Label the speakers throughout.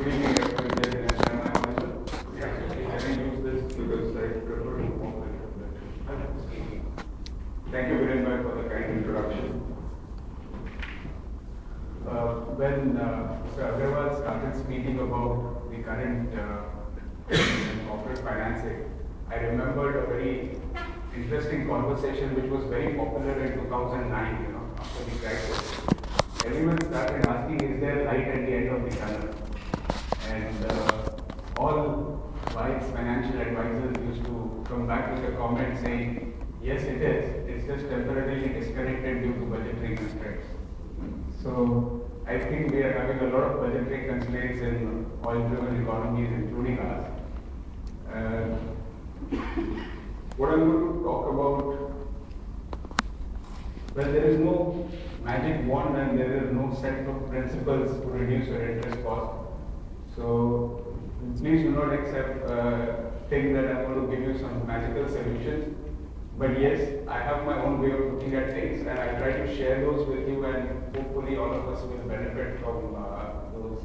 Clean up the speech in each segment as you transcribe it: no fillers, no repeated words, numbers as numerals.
Speaker 1: Good evening, everyone. Jain and my honor. I can use this because I prefer to form the introduction. Thank you very much for the kind introduction. When Mr. Agarwal started speaking about the current corporate financing, I remembered a very interesting conversation which was very popular in 2009, after the crisis. Everyone started asking, is there light at the end of the tunnel? And all wise financial advisors used to come back with a comment saying, yes, it is. It's just temporarily disconnected due to budgetary constraints. So I think we are having a lot of budgetary constraints in oil-driven economies, including ours. What I'm going to talk about, well, there is no magic wand and there is no set of principles to reduce your interest cost. So please do not think that I'm going to give you some magical solutions. But yes, I have my own way of looking at things and I try to share those with you, and hopefully all of us will benefit from those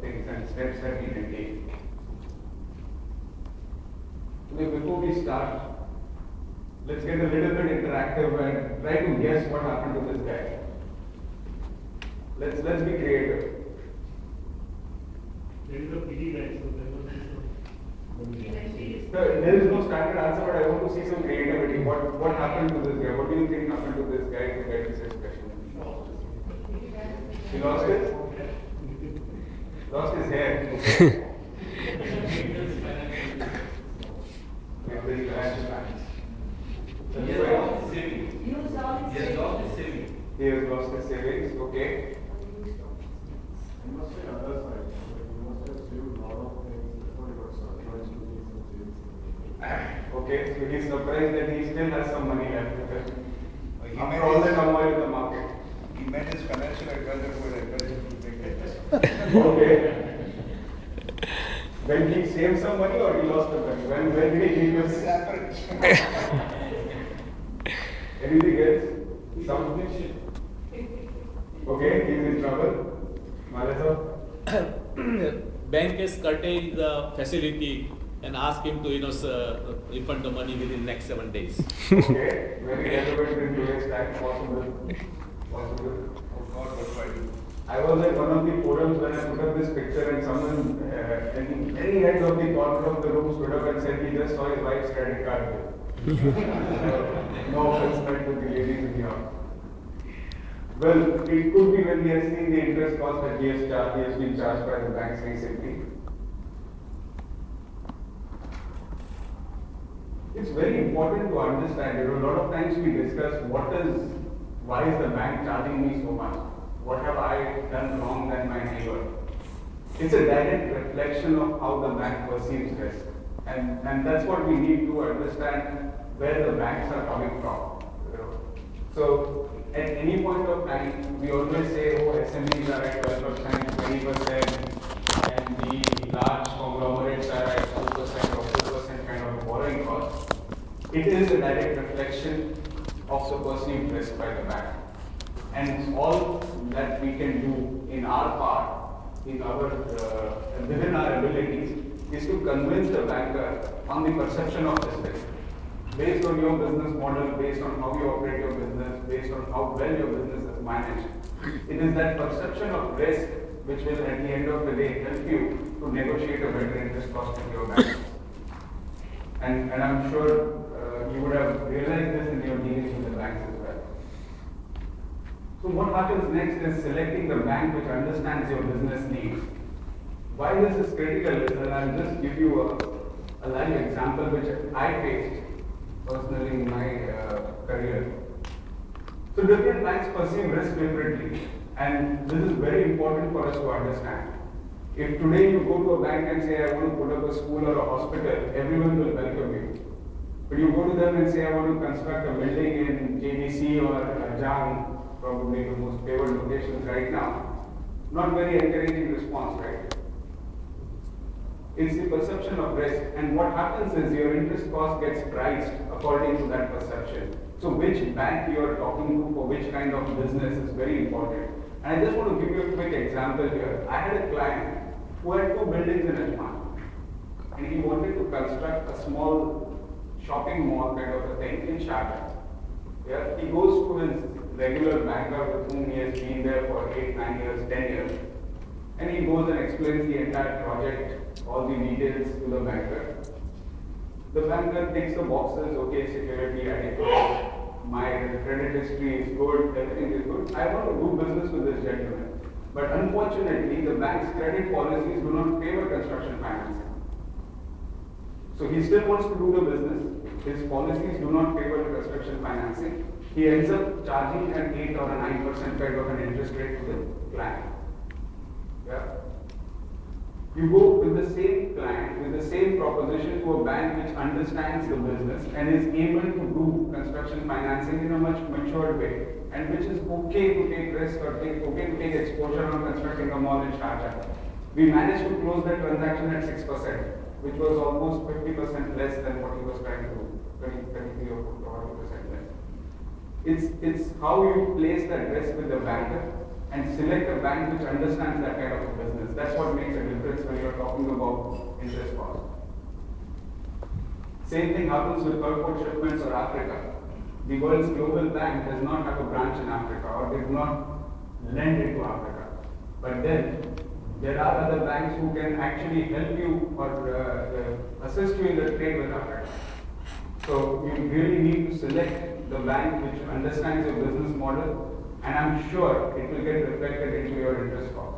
Speaker 1: things and steps that we can take. Before we start, let's get a little bit interactive and try to guess what happened to this guy. Let's be creative.
Speaker 2: There is a PD guy, so
Speaker 1: there is no standard answer, but I want to see some creativity. What happened to this guy? What do you think happened to this guy to get this expression? He lost it? Lost his hair. He has lost his savings, okay.
Speaker 3: He must be other side. He must have saved a lot of things before he got surprised to be some savings.
Speaker 1: Okay, so he's surprised that he still has some money left with him. After all the turmoil in the market.
Speaker 4: He met his financial advisor who had advised him to take this.
Speaker 1: Okay. When he saved some money or he lost the money? When did he leave his
Speaker 4: Separate.
Speaker 1: Anything else? Some okay, he's in trouble. Malasa?
Speaker 5: Bank has curtailed the facility and asked him to refund the money within next 7 days.
Speaker 1: Okay, very relevant in today's time, possible.
Speaker 4: Oh God, what do I do?
Speaker 1: I was at one of the forums when I put up this picture and someone at the very end of the corner of the room stood up and said he just saw his wife's credit card bill. No offense meant to the ladies in the house. Well, it could be when he has seen the interest cost that he has been charged by the banks recently. It's very important to understand, a lot of times we discuss why is the bank charging me so much? What have I done wrong than my neighbor? It's a direct reflection of how the bank perceives risk. And that's what we need to understand, where the banks are coming from. So at any point of time, we always say, oh, SMEs are at 12%, 20%, and the large conglomerates are at 2% or 4% kind of a borrowing cost. It is a direct reflection of the perceived risk by the bank. And all that we can do in our part, within our abilities, is to convince the banker on the perception of this risk. Based on your business model, based on how you operate your business, based on how well your business is managed, it is that perception of risk which will at the end of the day help you to negotiate a better interest cost with your bank. And I'm sure you would have realized this in your dealings with the banks as well. So what happens next is selecting the bank which understands your business needs. Why this is critical is that I'll just give you a live example which I faced personally in my career. So different banks perceive risk differently, and this is very important for us to understand. If today you go to a bank and say, I want to put up a school or a hospital, everyone will welcome you. But you go to them and say, I want to construct a building in JDC or Jain, probably the most favored locations right now, not very encouraging response, right? It's the perception of risk, and what happens is your interest cost gets priced according to that perception. So which bank you are talking to for which kind of business is very important. And I just want to give you a quick example here. I had a client who had 2 buildings in Ajman. And he wanted to construct a small shopping mall kind of a thing in Sharjah. Yeah, he goes to his regular banker with whom he has been there for 8, 9 years, 10 years. And he goes and explains the entire project, all the details to the banker. The banker ticks the boxes, okay, security adequate, my credit history is good, everything is good. I want to do business with this gentleman. But unfortunately, the bank's credit policies do not favor construction financing. So he still wants to do the business. His policies do not favor construction financing. He ends up charging an 8 or a 9% kind of an interest rate to the client. Yeah. You go with the same client, with the same proposition to a bank which understands the business and is able to do construction financing in a much matured way, and which is okay to take risk or okay to take exposure on constructing a mall in Sharjah. We managed to close that transaction at 6%, which was almost 50% less than what he was trying to do, 33 or 40% less. It's how you place that risk with the banker and select a bank which understands that kind of a business. That's what makes a difference when you're talking about interest cost. Same thing happens with purport shipments or Africa. The world's global bank does not have a branch in Africa, or they do not lend into Africa. But then there are other banks who can actually help you or assist you in the trade with Africa. So you really need to select the bank which understands your business model, and I'm sure it will get reflected into your interest cost.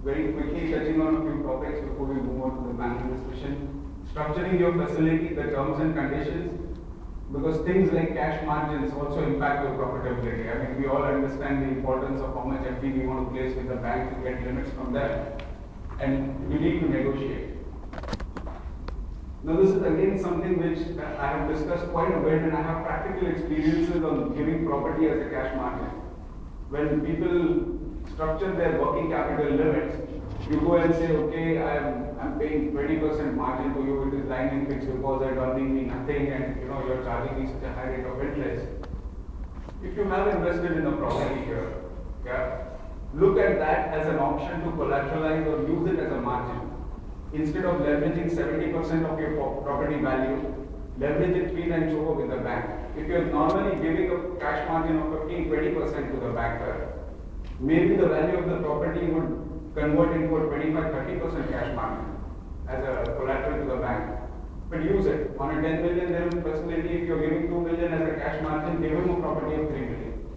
Speaker 1: Very quickly touching on a few topics before we move on to the banking discussion. Structuring your facility, the terms and conditions, because things like cash margins also impact your profitability. I mean, we all understand the importance of how much FD we want to place with the bank to get limits from them, and you need to negotiate. Now, this is again something which I have discussed quite a bit, and I have practical experiences on giving property as a cash margin. When people structure their working capital limits, you go and say, okay, I'm paying 20% margin to you, it is lying in fixed deposit, earning me nothing, and you're charging me such a high rate of interest. If you have invested in a property here, yeah, look at that as an option to collateralize or use it as a margin. Instead of leveraging 70% of your property value, leverage it 3 times over with the bank. If you're normally giving a cash margin of 15-20% to the banker, maybe the value of the property would convert into a 25-30% cash margin as a collateral to the bank. But use it. On a 10 million dirham facility, if you're giving 2 million as a cash margin, give him a property of 3 million.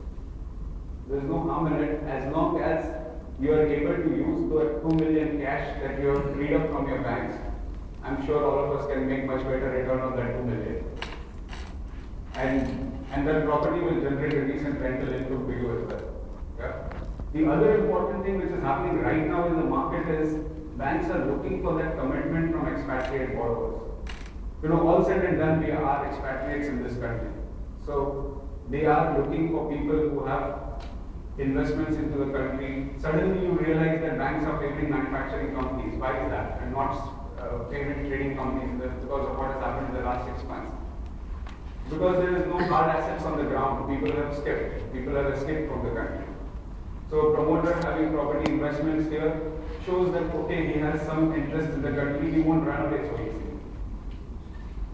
Speaker 1: There's no harm in it as long as you are able to use the 2 million cash that you have freed up from your banks. I'm sure all of us can make much better return on that 2 million. And that property will generate a decent rental income to you as well. Yeah? The other important thing which is happening right now in the market is banks are looking for that commitment from expatriate borrowers. All said and done, we are expatriates in this country. So they are looking for people who have investments into the country. Suddenly you realize that banks are favoring manufacturing companies. Why is that? And not favoring trading companies because of what has happened in the last 6 months. Because there is no hard assets on the ground. People have escaped. People have escaped from the country. So a promoter having property investments here shows that, okay, he has some interest in the country, he won't run away so easily.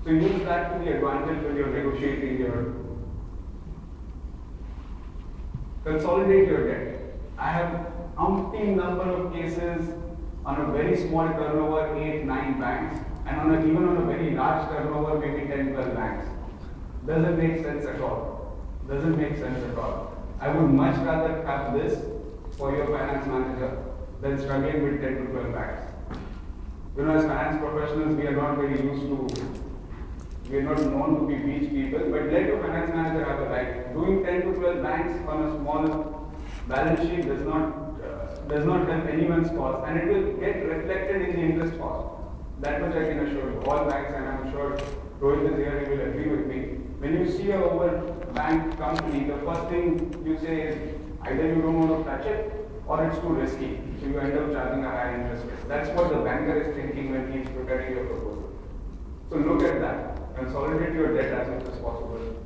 Speaker 1: So use that to the advantage when you're negotiating your consolidate your debt. I have umpteen number of cases on a very small turnover, 8, 9 banks, and even on a very large turnover, maybe 10, 12 banks. Doesn't make sense at all. Doesn't make sense at all. I would much rather have this for your finance manager than struggling with 10 to 12 banks. As finance professionals, we are not very used to, we are not known to be beach people, but let your finance manager have a right. Doing 10 to 12 banks on a small balance sheet does not help anyone's cause, and it will get reflected in the interest cost. That much I can assure you. All banks, and I'm sure Rohit is here, he will agree with me. When you see a overbanked company, the first thing you say is either you don't want to touch it or it's too risky. So you end up charging a higher interest rate. That's what the banker is thinking when he's preparing your proposal. So look at that. Consolidate your debt as much as possible.